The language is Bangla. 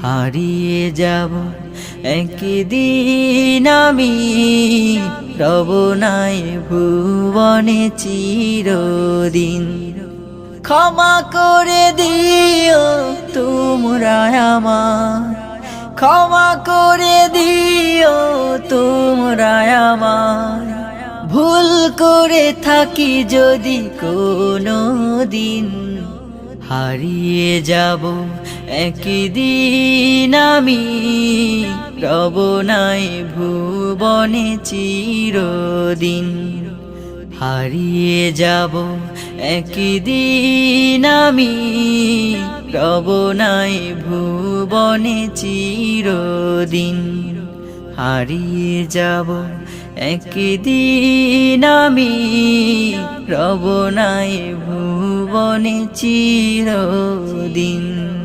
হারিয়ে যাব একদিন আমি, রব নাই ভুবনে চিরদিন। ক্ষমা করে দিও তোমরা আমার, ক্ষমা করে দিও তোমরা আমার, ভুল করে থাকি যদি কোনো দিন। হারিয়ে যাব একদিন আমি, রব নাই ভুবনে চিরদিন। হারিয়ে যাব একদিন আমি, রব নাই ভুবনে চিরদিন। হারিয়ে যাব একদিন আমি, রব নাই ভুবনে চিরদিন।